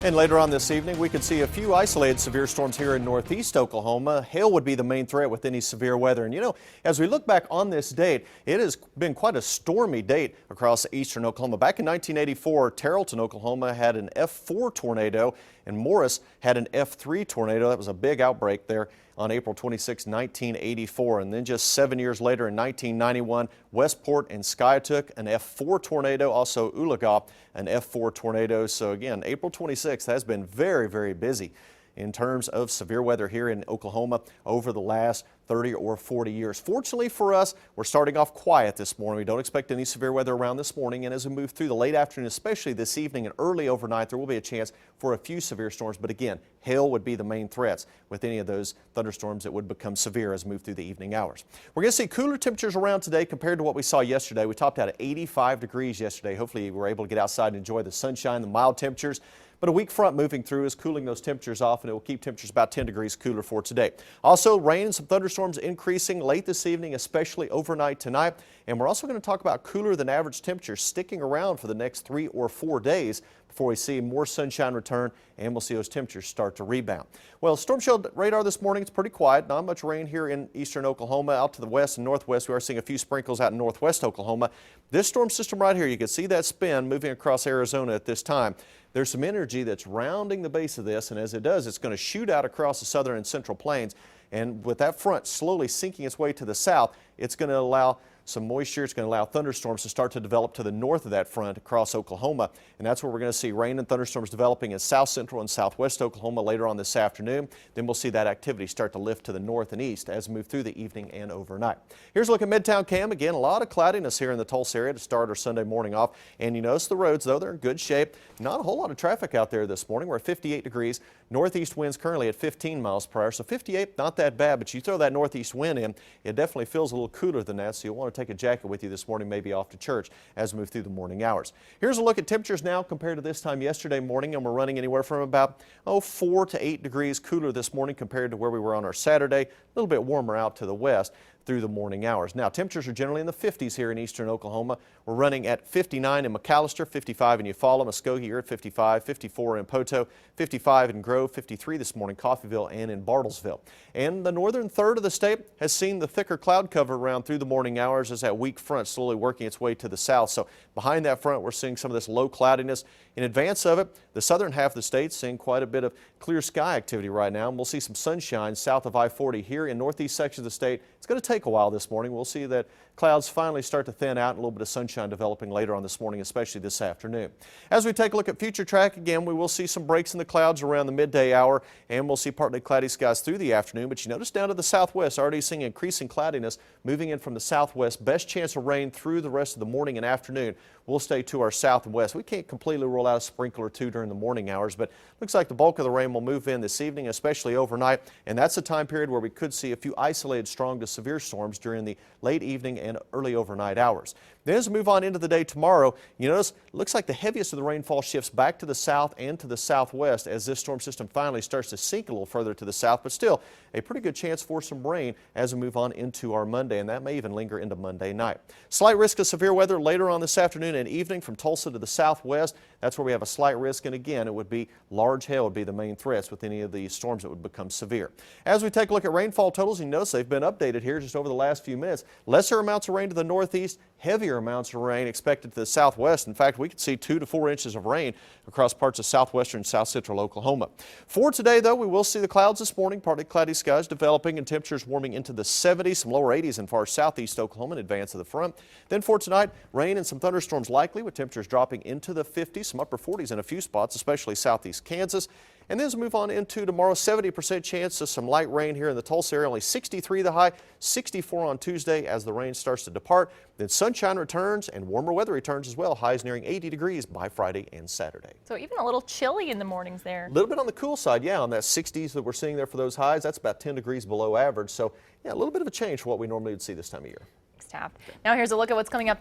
And later on this evening, we could see a few isolated severe storms here in northeast Oklahoma. Hail would be the main threat with any severe weather. And you know, as we look back on this date, it has been quite a stormy date across eastern Oklahoma. Back in 1984, Tarleton, Oklahoma had an F4 tornado and Morris had an F3 tornado. That was a big outbreak there on April 26, 1984. And then just 7 years later in 1991, Westport and Skiatook, an F4 tornado, also Oologah, an F4 tornado. So again, April 26th has been very, very busy in terms of severe weather here in Oklahoma over the last 30 or 40 years. Fortunately for us, we're starting off quiet this morning. We don't expect any severe weather around this morning, and as we move through the late afternoon, especially this evening and early overnight, there will be a chance for a few severe storms. But again, hail would be the main threats with any of those thunderstorms that would become severe as we move through the evening hours. We're going to see cooler temperatures around today compared to what we saw yesterday. We topped out at 85 degrees yesterday. Hopefully you were able to get outside and enjoy the sunshine, the mild temperatures. But a weak front moving through is cooling those temperatures off, and it will keep temperatures about 10 degrees cooler for today. Also, rain and some thunderstorms increasing late this evening, especially overnight tonight. And we're also going to talk about cooler than average temperatures sticking around for the next 3 or 4 days before we see more sunshine return and we'll see those temperatures start to rebound. Well, storm shelter radar this morning, it's pretty quiet. Not much rain here in eastern Oklahoma. Out to the west and northwest, we are seeing a few sprinkles out in northwest Oklahoma. This storm system right here, you can see that spin moving across Arizona at this time. There's some energy that's rounding the base of this, and as it does, it's going to shoot out across the southern and central plains. And with that front slowly sinking its way to the south, it's going to allow some moisture. It's going to allow thunderstorms to start to develop to the north of that front across Oklahoma. And that's where we're going to see rain and thunderstorms developing in south central and southwest Oklahoma later on this afternoon. Then we'll see that activity start to lift to the north and east as we move through the evening and overnight. Here's a look at Midtown Cam. Again, a lot of cloudiness here in the Tulsa area to start our Sunday morning off. And you notice the roads, though, they're in good shape. Not a whole lot of traffic out there this morning. We're at 58 degrees. Northeast winds currently at 15 miles per hour. So 58, not that bad, but you throw that northeast wind in, it definitely feels a little cooler than that. So you'll want to take a jacket with you this morning, maybe off to church as we move through the morning hours. Here's a look at temperatures now compared to this time yesterday morning, and we're running anywhere from about 4 to 8 degrees cooler this morning compared to where we were on our Saturday. A little bit warmer out to the west through the morning hours. Now, temperatures are generally in the 50s here in eastern Oklahoma. We're running at 59 in McAllister, 55 in Eufaula, Muskogee, you're at 55, 54 in Poto, 55 in Grove, 53 this morning, Coffeyville, and in Bartlesville. And the northern third of the state has seen the thicker cloud cover around through the morning hours as that weak front slowly working its way to the south. So behind that front, we're seeing some of this low cloudiness. In advance of it, the southern half of the state seeing quite a bit of clear sky activity right now. And we'll see some sunshine south of I-40 here in northeast section of the state. It's going to take a while this morning. We'll see that clouds finally start to thin out and a little bit of sunshine developing later on this morning, especially this afternoon. As we take a look at future track again, we will see some breaks in the clouds around the midday hour, and we'll see partly cloudy skies through the afternoon. But you notice down to the southwest, already seeing increasing cloudiness moving in from the southwest. Best chance of rain through the rest of the morning and afternoon. We'll stay to our southwest. We can't completely rule out a sprinkle or two during the morning hours, but looks like the bulk of the rain will move in this evening, especially overnight. And that's a time period where we could see a few isolated strong to severe storms during the late evening and early overnight hours. Then as we move on into the day tomorrow, you notice it looks like the heaviest of the rainfall shifts back to the south and to the southwest as this storm system finally starts to sink a little further to the south, but still a pretty good chance for some rain as we move on into our Monday, and that may even linger into Monday night. Slight risk of severe weather later on this afternoon and evening from Tulsa to the southwest. That's where we have a slight risk, and again, it would be large hail would be the main threats with any of the storms that would become severe. As we take a look at rainfall totals, you notice they've been updated here just over the last few minutes. Lesser amounts of rain to the northeast, heavier amounts of rain expected to the southwest. In fact, we could see 2 to 4 inches of rain across parts of southwestern and south central Oklahoma. For today, though, we will see the clouds this morning, partly cloudy skies developing and temperatures warming into the 70s, some lower 80s in far southeast Oklahoma in advance of the front. Then for tonight, rain and some thunderstorms likely with temperatures dropping into the 50s, some upper 40s in a few spots, especially southeast Kansas. And then as we move on into tomorrow, 70% chance of some light rain here in the Tulsa area, only 63 the high, 64 on Tuesday as the rain starts to depart. Then sunshine returns and warmer weather returns as well, highs nearing 80 degrees by Friday and Saturday. So even a little chilly in the mornings there. A little bit on the cool side, yeah, on that 60s that we're seeing there for those highs. That's about 10 degrees below average. So yeah, a little bit of a change for what we normally would see this time of year. Thanks, Taft. Now here's a look at what's coming up.